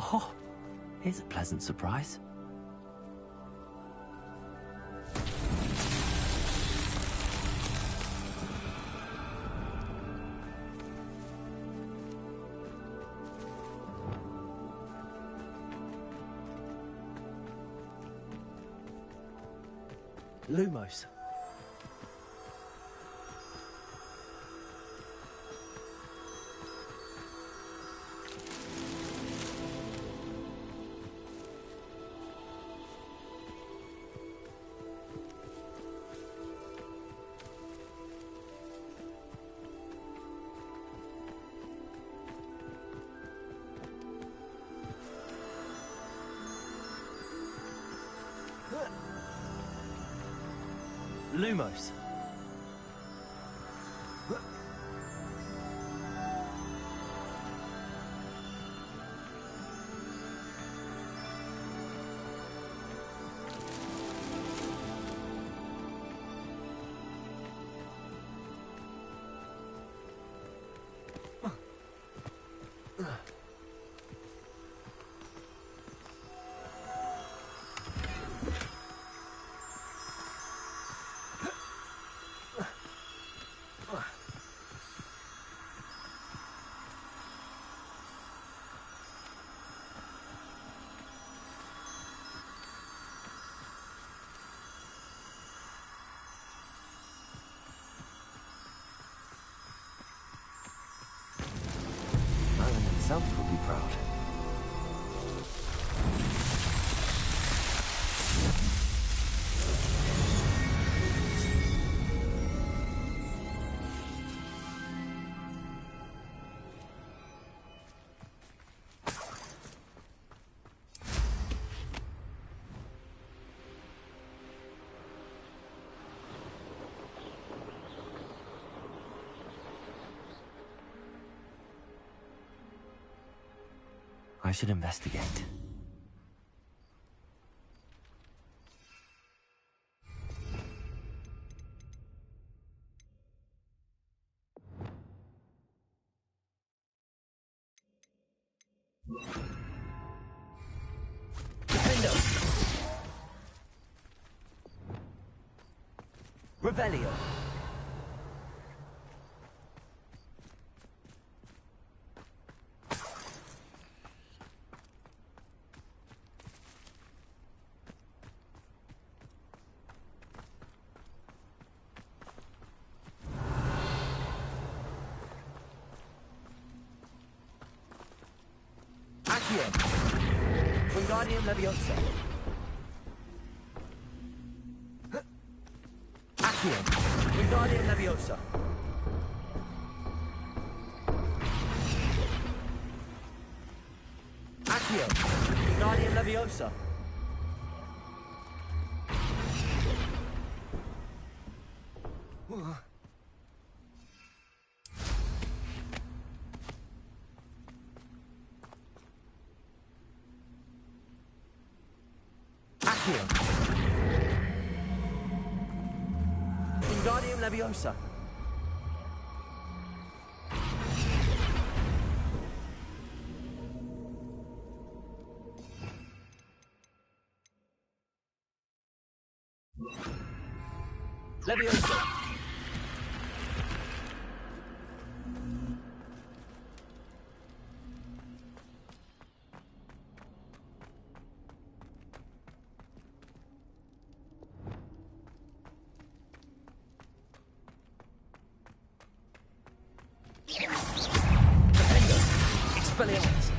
Oh, here's a pleasant surprise. Lumos. Lumos. Himself would be proud. I should investigate. Defendo! Revelio! Wingardium Leviosa. Accio. Wingardium Leviosa. Accio. Wingardium Leviosa. Wingardium Leviosa. Leviosa. Expelliarmus.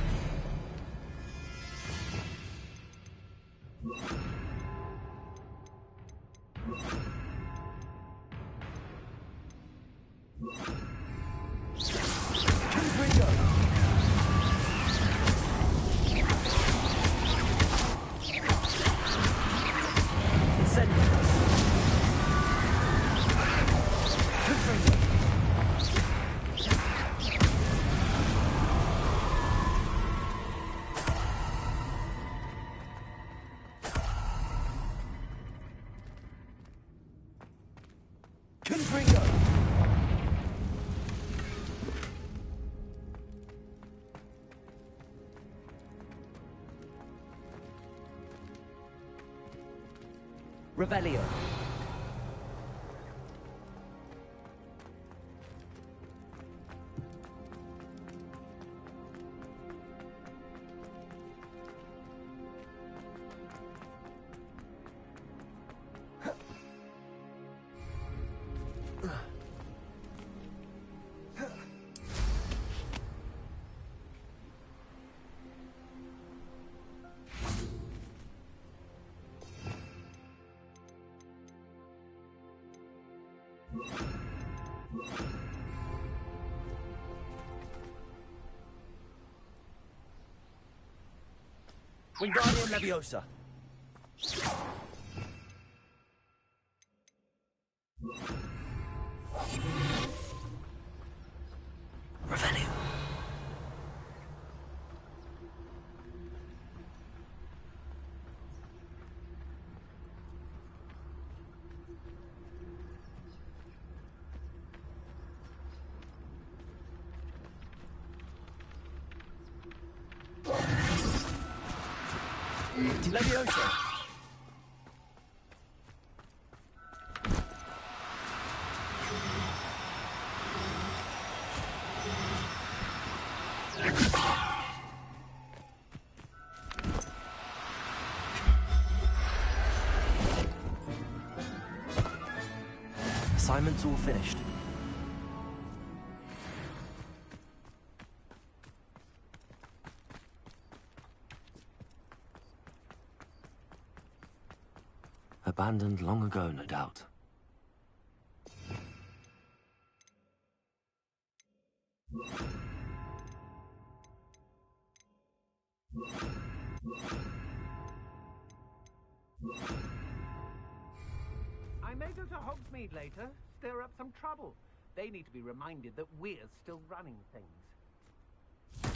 Revelio. Wingardium Leviosa. Revelio. Leviosa. Assignment's all finished. Abandoned long ago, no doubt. I may go to Hogsmeade later, stir up some trouble. They need to be reminded that we're still running things. I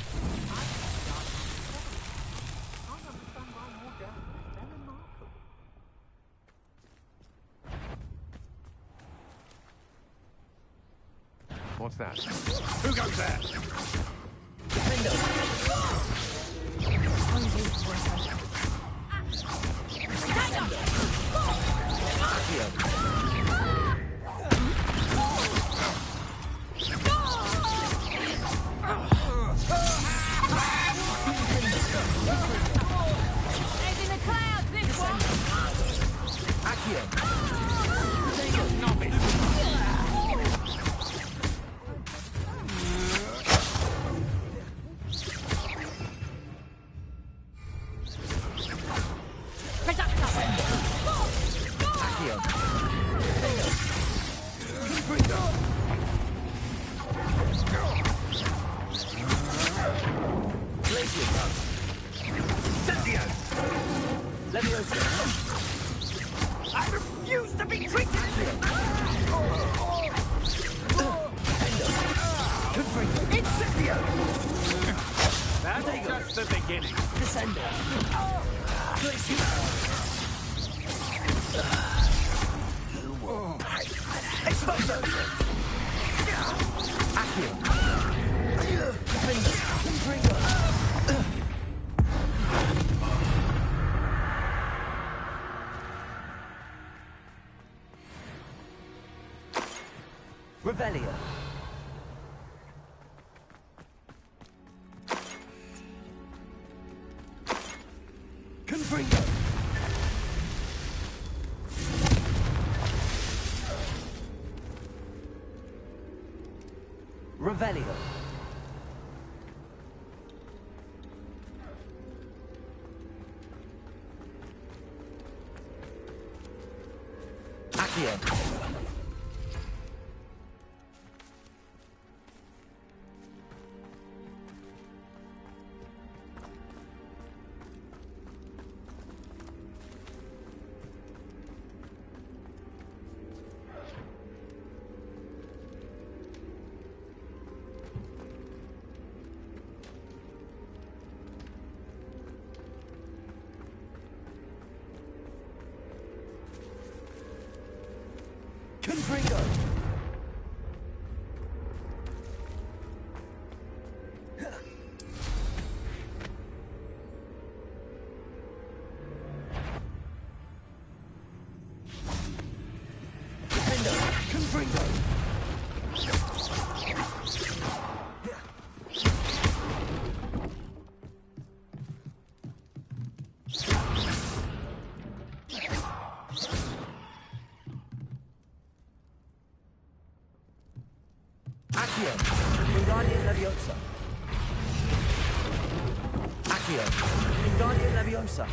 can't understand why more down. They're remarkable. What's that? Who goes there? It's in the clouds, this one! I refuse to be treated! Incendio! That's just the beginning. Descender. Exposo. Accio. Defender. Confringo. Revelio. Confringo. Revelio. Accio. Confringo. Accio. Wingardium Leviosa. Accio. Wingardium Leviosa.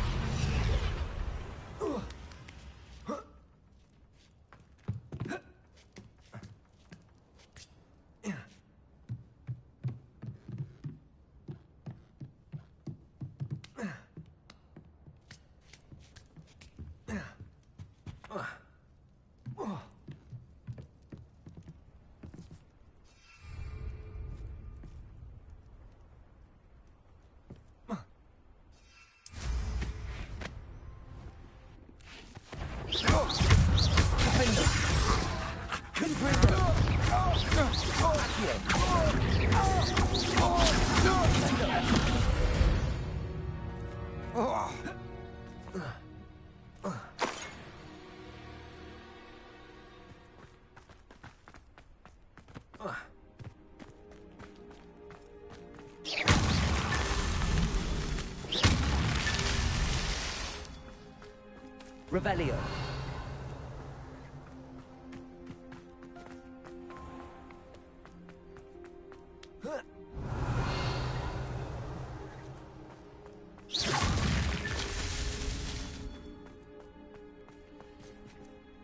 Revelio.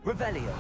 Revelio.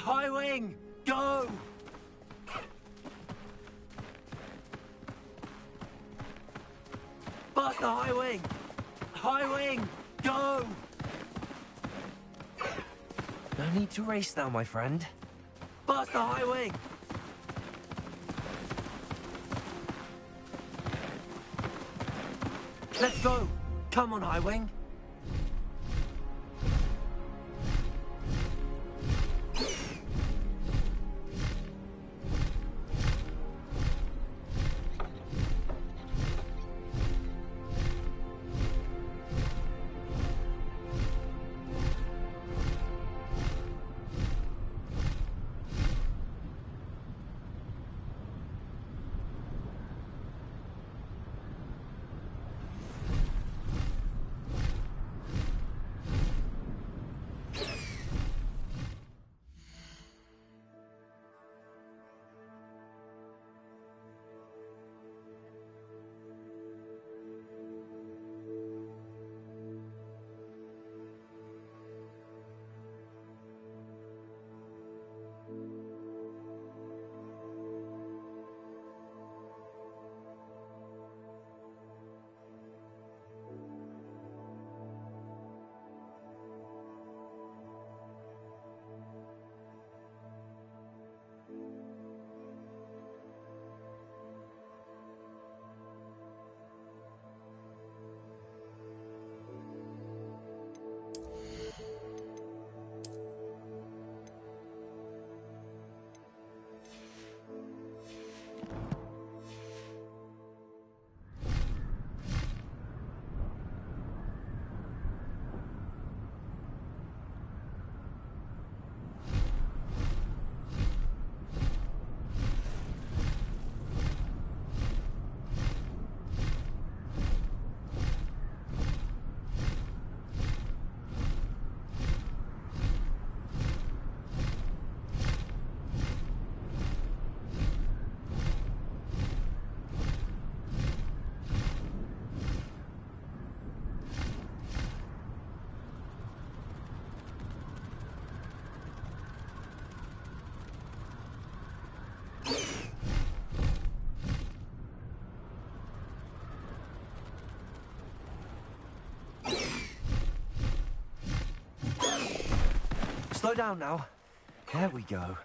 High Wing, go! Faster, High Wing! High Wing, go! No need to race now, my friend. Faster, High Wing! Let's go! Come on, High Wing! Slow down now. There we go.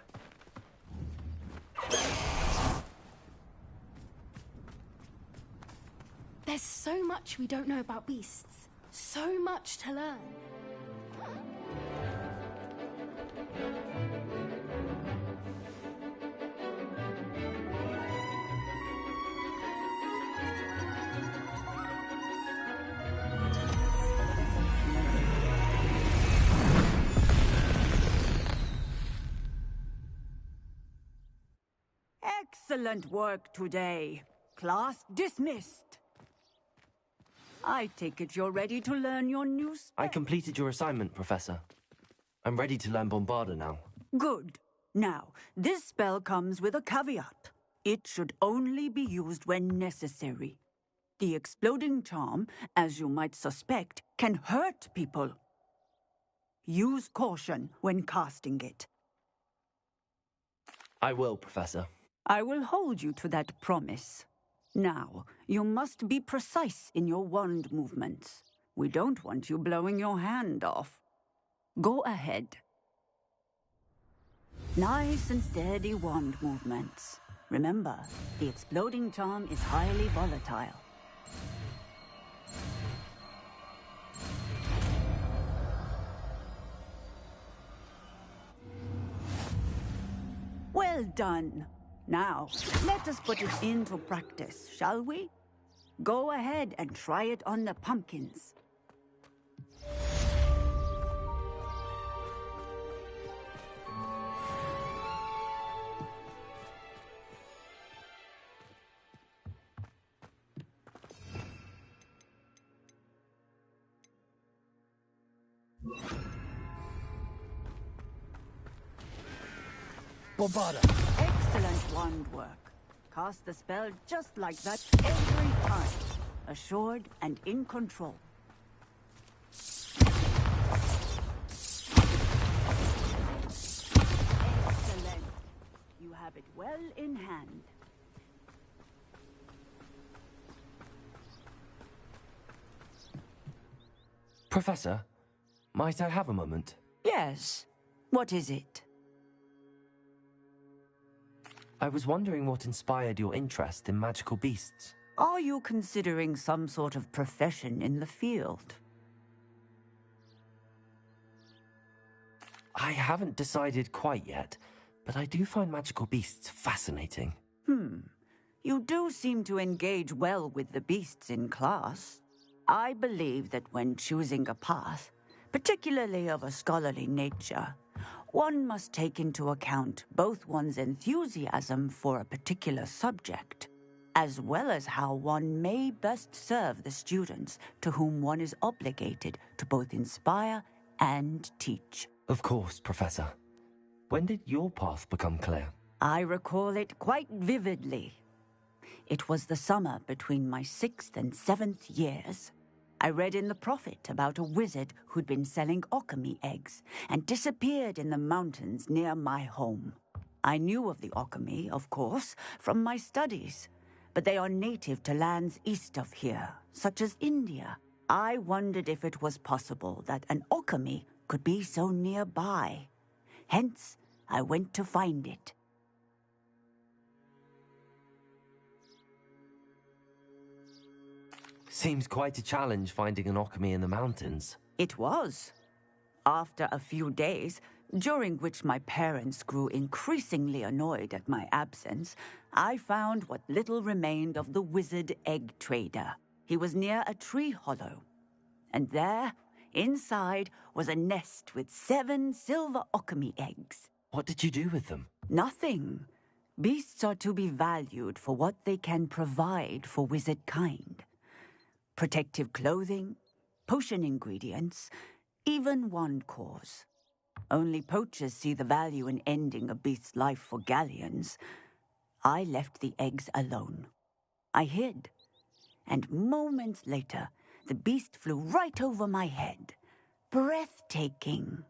so much we don't know about beasts. So much to learn. Excellent work today. Class dismissed. I take it you're ready to learn your new spell. I completed your assignment, Professor. I'm ready to learn Bombarda now. Good. Now, this spell comes with a caveat. It should only be used when necessary. The exploding charm, as you might suspect, can hurt people. Use caution when casting it. I will, Professor. I will hold you to that promise. Now, you must be precise in your wand movements. We don't want you blowing your hand off. Go ahead. Nice and steady wand movements. Remember, the exploding charm is highly volatile. Well done. Now, let us put it into practice, shall we? Go ahead and try it on the pumpkins. Bombarda! Excellent wand work. Cast the spell just like that every time. Assured and in control. Excellent. You have it well in hand. Professor, might I have a moment? Yes. What is it? I was wondering what inspired your interest in magical beasts. Are you considering some sort of profession in the field? I haven't decided quite yet, but I do find magical beasts fascinating. You do seem to engage well with the beasts in class. I believe that when choosing a path, particularly of a scholarly nature, one must take into account both one's enthusiasm for a particular subject, as well as how one may best serve the students to whom one is obligated to both inspire and teach. Of course, Professor. When did your path become clear? I recall it quite vividly. It was the summer between my 6th and 7th years. I read in the Prophet about a wizard who'd been selling alchemy eggs and disappeared in the mountains near my home. I knew of the alchemy, of course, from my studies, but they are native to lands east of here, such as India. I wondered if it was possible that an alchemy could be so nearby. Hence, I went to find it. Seems quite a challenge finding an alchemy in the mountains. It was. After a few days, during which my parents grew increasingly annoyed at my absence, I found what little remained of the wizard egg trader. He was near a tree hollow. And there, inside, was a nest with 7 silver alchemy eggs. What did you do with them? Nothing. Beasts are to be valued for what they can provide for wizard kind. Protective clothing, potion ingredients, even wand cores. Only poachers see the value in ending a beast's life for galleons. I left the eggs alone. I hid, and moments later, the beast flew right over my head. Breathtaking.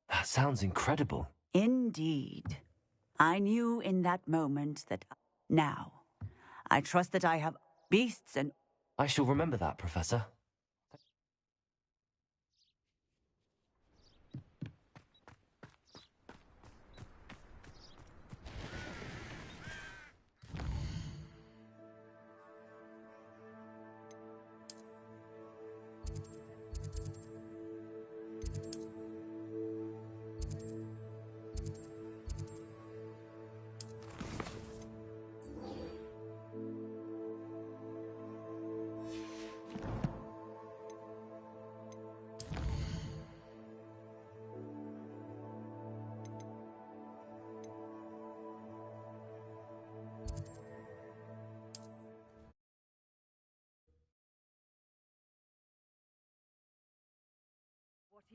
That sounds incredible. Indeed. I knew in that moment that now, I trust that I have beasts and... I shall remember that, Professor.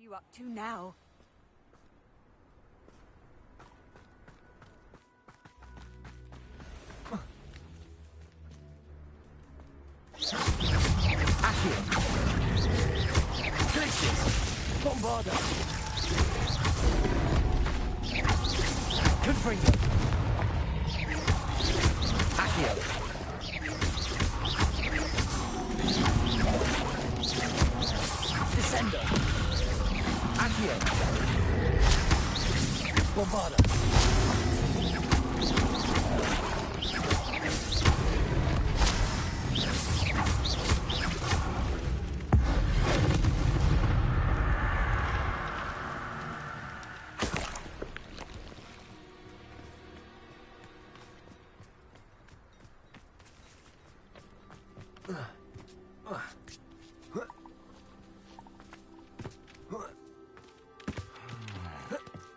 You up to now? Accio. Glitches. Bombarda. Confringo. Accio. Descender. Accio. Bombarda.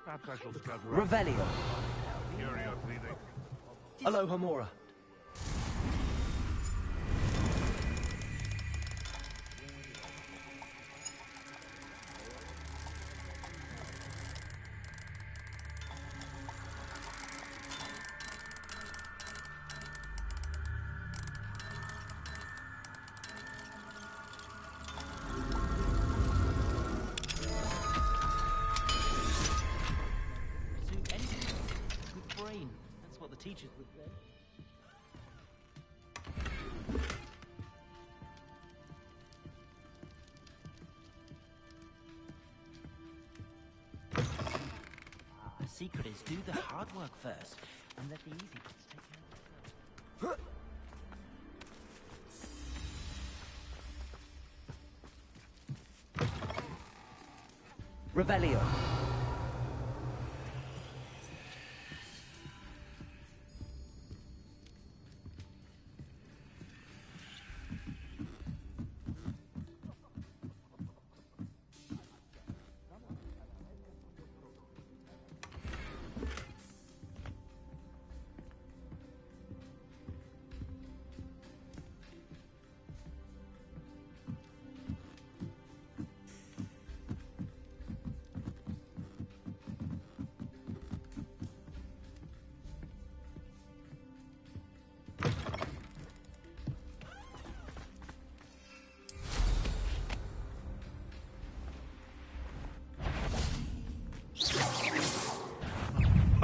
Perhaps I shall scout around. Revelio. Curiosity, they... Aloha Mora. Pursue anything with brain. That's what the teachers would say. The secret is do the hard work first, and let the easy bits take care of themselves. Revelio.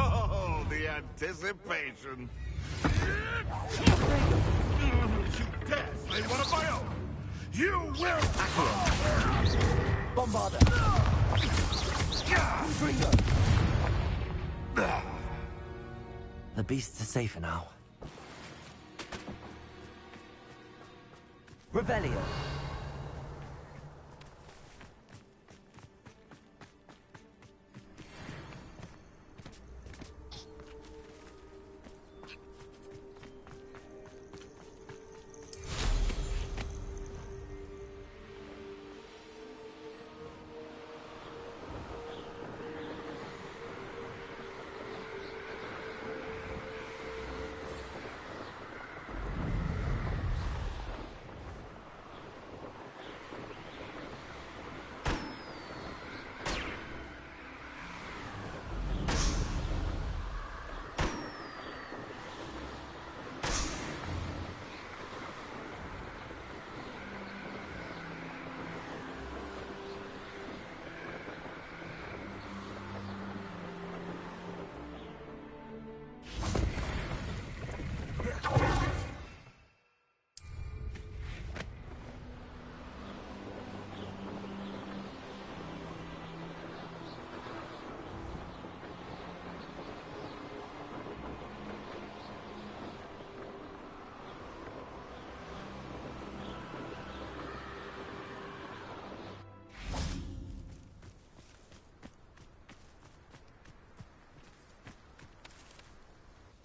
Oh, the anticipation. You dare slay one of my own! You will! Bombarda. Confringo. The beasts are safer now. Revelio.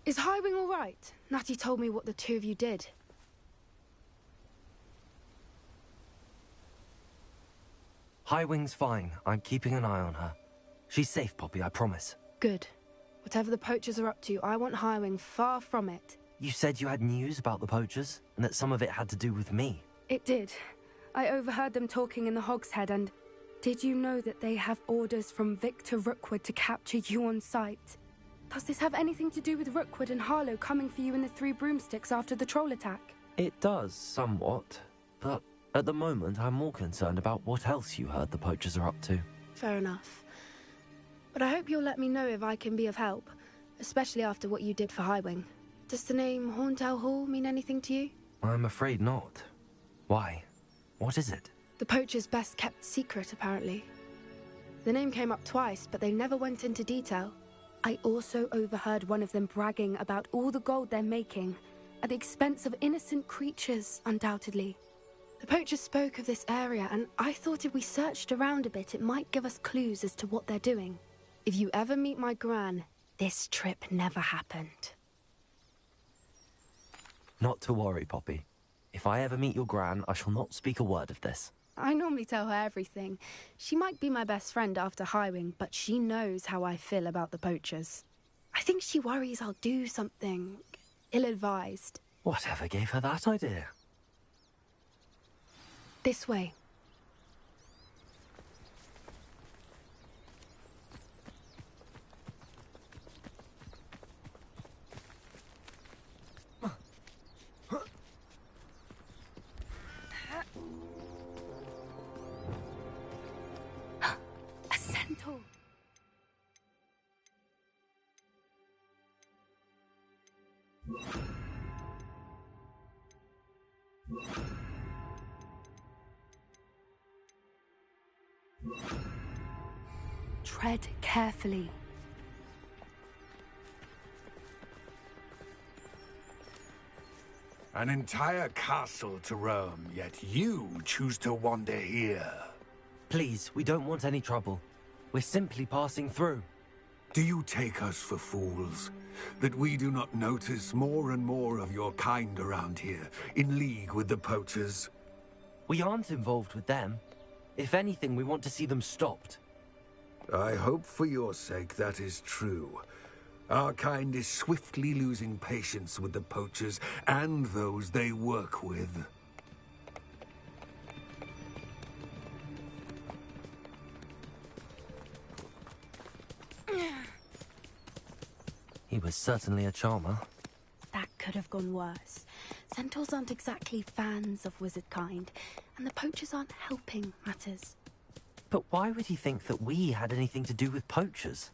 Is Highwing all right? Natty told me what the two of you did. Highwing's fine. I'm keeping an eye on her. She's safe, Poppy, I promise. Good. Whatever the poachers are up to, I want Highwing far from it. You said you had news about the poachers, and that some of it had to do with me. It did. I overheard them talking in the Hogshead and... Did you know that they have orders from Victor Rookwood to capture you on sight? Does this have anything to do with Rookwood and Harlow coming for you in the Three Broomsticks after the troll attack? It does, somewhat. But at the moment, I'm more concerned about what else you heard the poachers are up to. Fair enough. But I hope you'll let me know if I can be of help, especially after what you did for Highwing. Does the name Horntail Hall mean anything to you? I'm afraid not. Why? What is it? The poacher's best kept secret, apparently. The name came up twice, but they never went into detail. I also overheard one of them bragging about all the gold they're making, at the expense of innocent creatures, undoubtedly. The poacher spoke of this area, and I thought if we searched around a bit, it might give us clues as to what they're doing. If you ever meet my gran, this trip never happened. Not to worry, Poppy. If I ever meet your gran, I shall not speak a word of this. I normally tell her everything. She might be my best friend after Highwing, but she knows how I feel about the poachers. I think she worries I'll do something ill-advised. Whatever gave her that idea? This way. A centaur. Tread carefully. An entire castle to roam, yet you choose to wander here. Please, we don't want any trouble. We're simply passing through. Do you take us for fools? That we do not notice more and more of your kind around here, in league with the poachers? We aren't involved with them. If anything, we want to see them stopped. I hope for your sake that is true. Our kind is swiftly losing patience with the poachers and those they work with. He was certainly a charmer. That could have gone worse. Centaurs aren't exactly fans of wizard kind, and the poachers aren't helping matters. But why would he think that we had anything to do with poachers?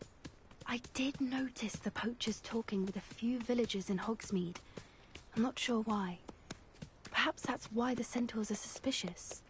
I did notice the poachers talking with a few villagers in Hogsmeade. I'm not sure why. Perhaps that's why the centaurs are suspicious.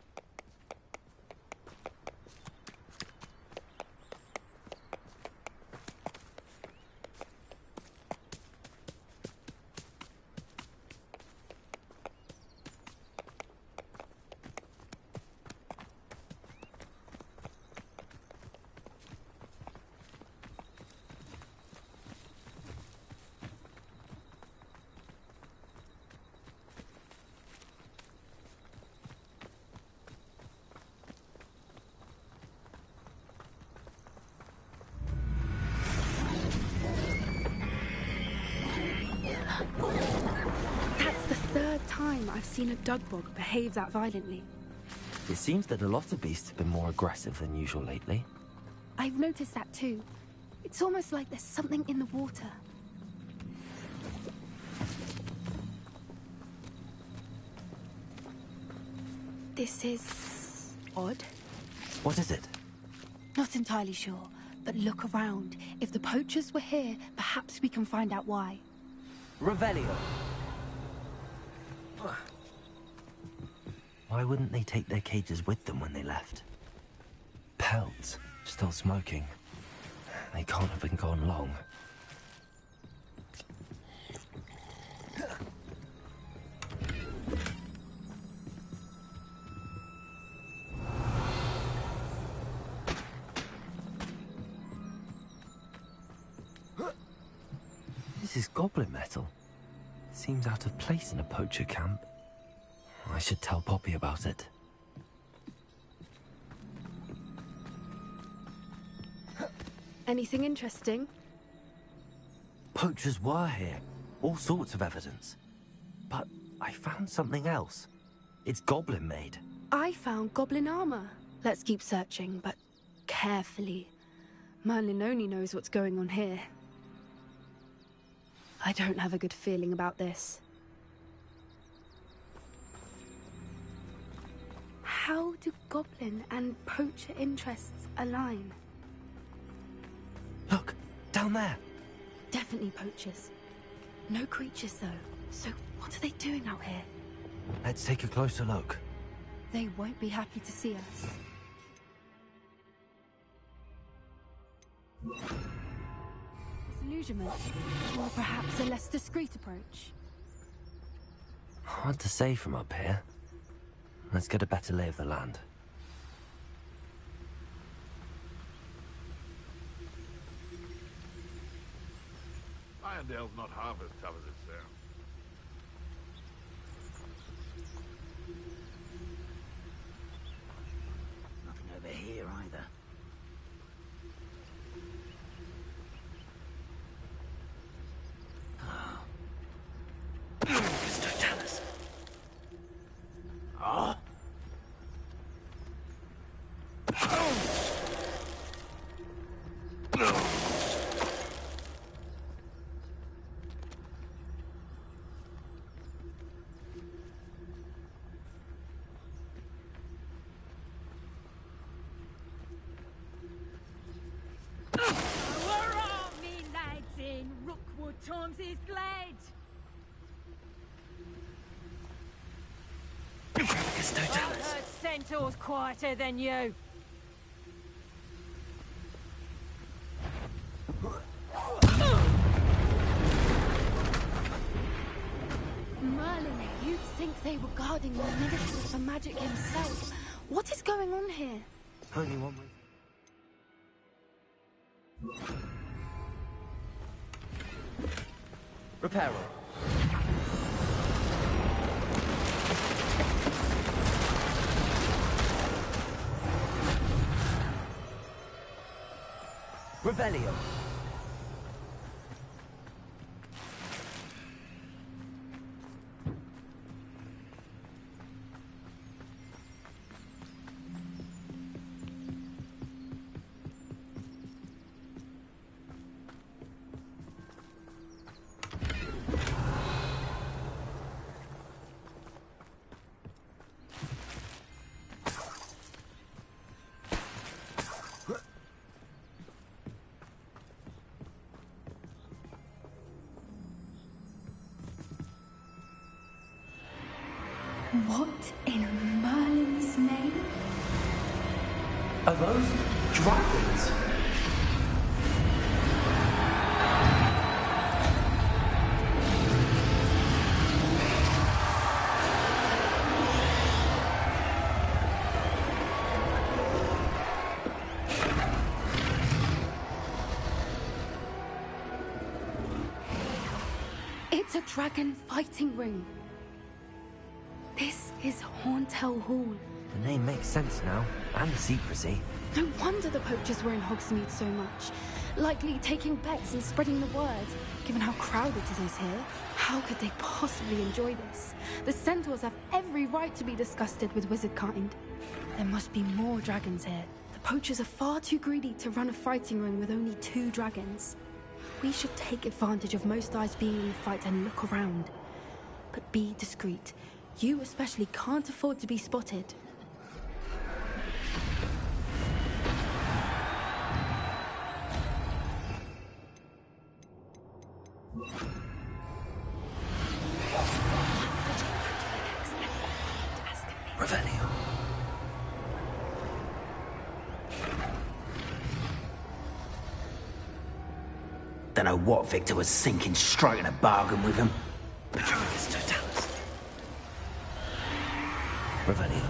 That's the third time I've seen a dugbog behave that violently. It seems that a lot of beasts have been more aggressive than usual lately. I've noticed that too. It's almost like there's something in the water. This is odd. What is it? Not entirely sure, but look around. If the poachers were here, perhaps we can find out why. Revelio. Why wouldn't they take their cages with them when they left? Pelts, still smoking. They can't have been gone long. This is goblin metal. Seems out of place in a poacher camp. I should tell Poppy about it. Anything interesting? Poachers were here. All sorts of evidence. But I found something else. It's goblin made. I found goblin armor. Let's keep searching, but carefully. Merlin only knows what's going on here. I don't have a good feeling about this. How do goblin and poacher interests align? Look, down there. Definitely poachers. No creatures, though. So what are they doing out here? Let's take a closer look. They won't be happy to see us. Disillusionment, or perhaps a less discreet approach. Hard to say from up here. Let's get a better lay of the land. Irondale's not half as tough as it sounds. Nothing over here either. Mr. Dallas. Oh! Tom's glad. Mr. I've Dallas. heard centaurs quieter than you. Merlin, you'd think they were guarding the minister for magic himself. What is going on here? Only one way. Reparo. Revelio. What in Merlin's name? Are those dragons? It's a dragon fighting ring. This is Horntail Hall. The name makes sense now, and the secrecy. No wonder the poachers were in Hogsmeade so much. Likely taking bets and spreading the word. Given how crowded it is here, how could they possibly enjoy this? The centaurs have every right to be disgusted with wizard kind. There must be more dragons here. The poachers are far too greedy to run a fighting ring with only 2 dragons. We should take advantage of most eyes being in the fight and look around. But be discreet. You especially can't afford to be spotted. Revelio. Don't know what Victor was thinking, striking a bargain with him. Mr. Dallas. Revelio.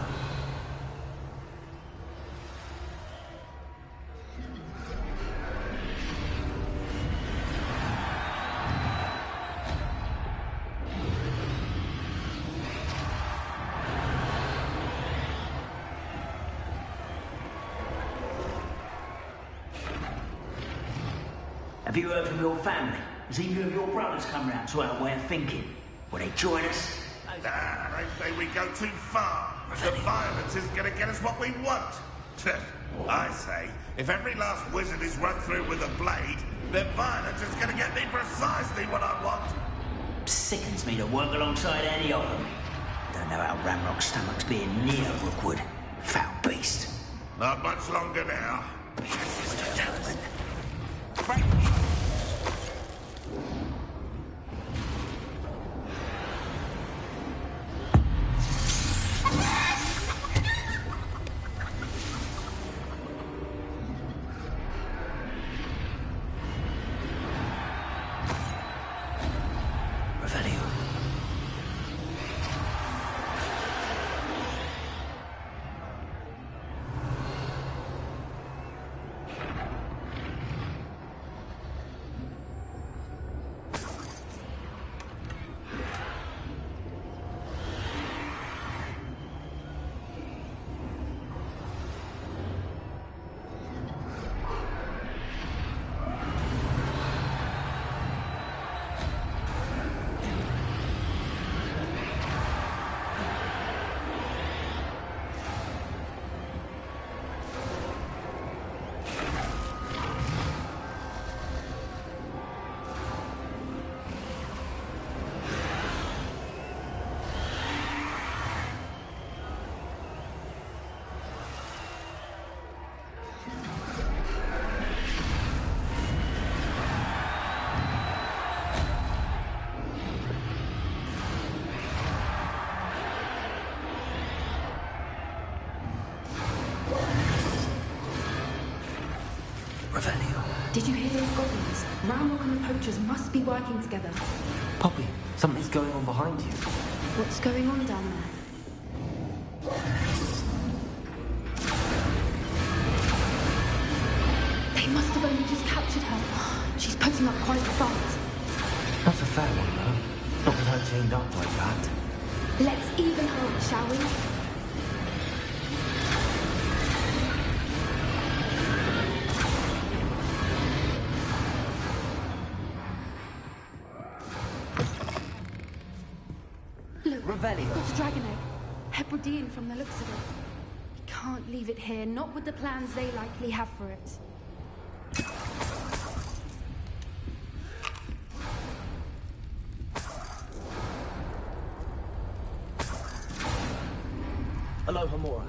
Have you heard from your family? Has either of your brothers come round to our way of thinking? Will they join us? Nah, they say we go too far. The violence isn't going to get us what we want. I say, if every last wizard is run through with a blade, then violence is gonna get me precisely what I want. Sickens me to work alongside any of them. Don't know how Ramrock's stomach's being near Rookwood. Foul beast. Not much longer now. Mr. Gentleman. Did you hear those goblins? Ramrock and the poachers must be working together. Poppy, something's going on behind you. What's going on down there? They must have only just captured her. She's putting up quite a fight. That's a fair one, though. Not with her chained up like that. Let's even her, shall we? Revelio. Got a dragon egg. Hebridean from the looks of it. We can't leave it here, not with the plans they likely have for it. Hello, Hamura.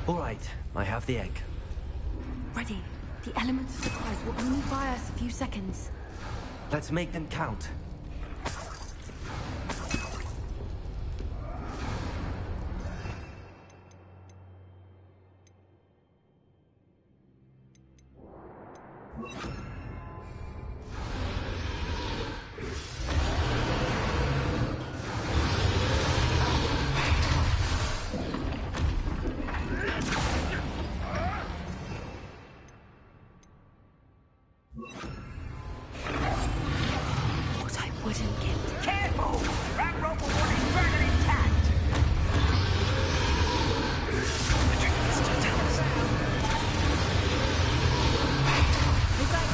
All right, I have the egg. Ready. The element of surprise will only buy us a few seconds. Let's make them count. What I wouldn't give. Careful! Ramrock will want his dragon intact! The dragon is still down. Is that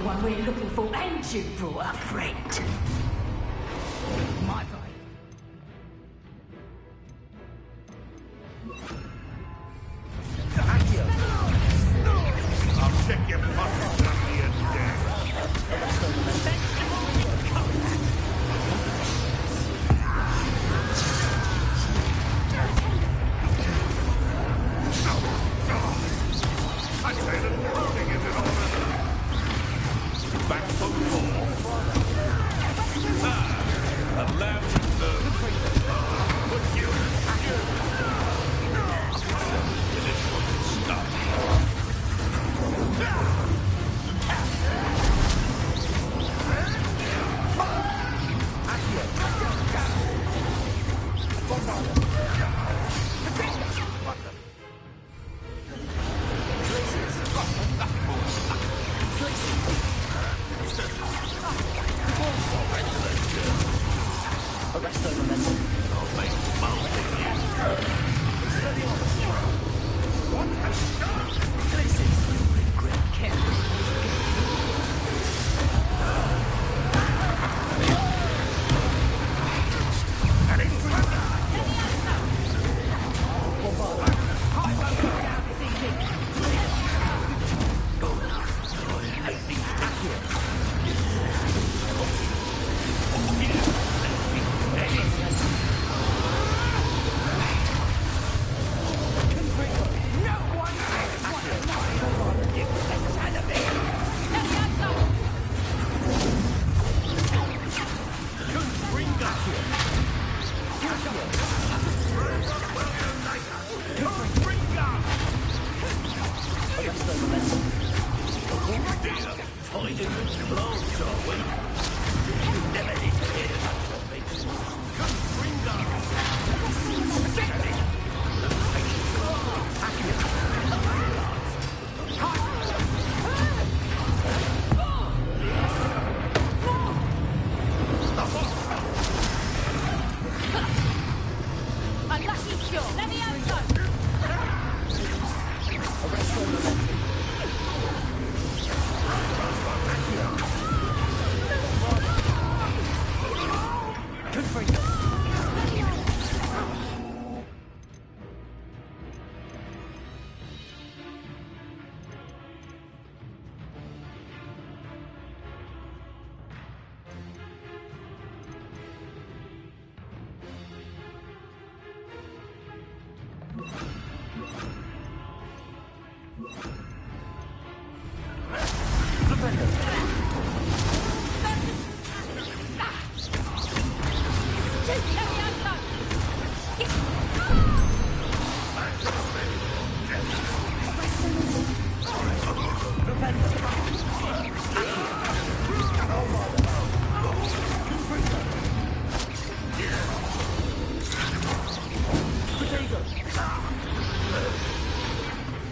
one we're looking for, and you brought a friend. My boy. I'll check your pockets after you're dead. I say the morning is in order. Back foot forward. Allow me to... Put you... Finish what you started.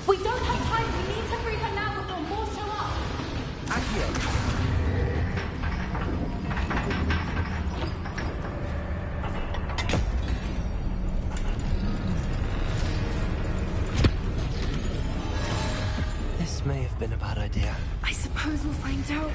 We don't have time. We need to free her now before more show up. This may have been a bad idea. I suppose we'll find out.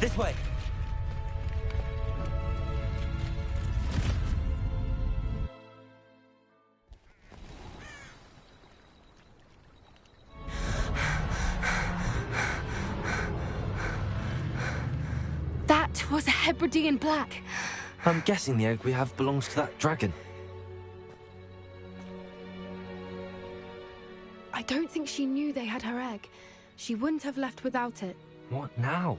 This way. That was a Hebridean black. I'm guessing the egg we have belongs to that dragon. I don't think she knew they had her egg. She wouldn't have left without it. What now?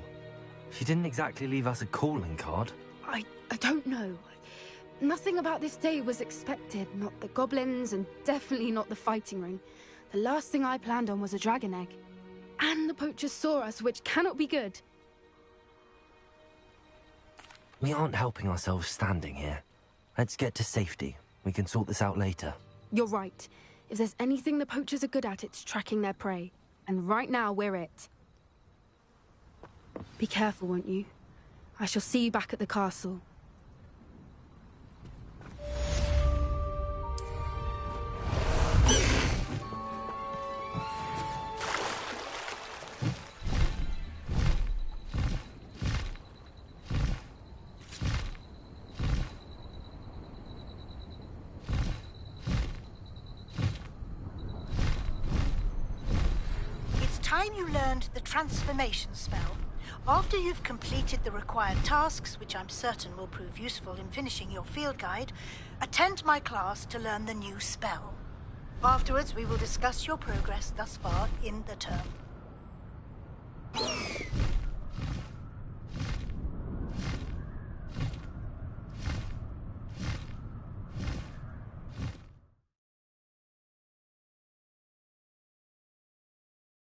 She didn't exactly leave us a calling card. I don't know. Nothing about this day was expected. Not the goblins, and definitely not the fighting ring. The last thing I planned on was a dragon egg. And the poachers saw us, which cannot be good. We aren't helping ourselves standing here. Let's get to safety. We can sort this out later. You're right. If there's anything the poachers are good at, it's tracking their prey. And right now, we're it. Be careful, won't you? I shall see you back at the castle. Time you learned the transformation spell. After you've completed the required tasks, which I'm certain will prove useful in finishing your field guide, attend my class to learn the new spell. Afterwards, we will discuss your progress thus far in the term.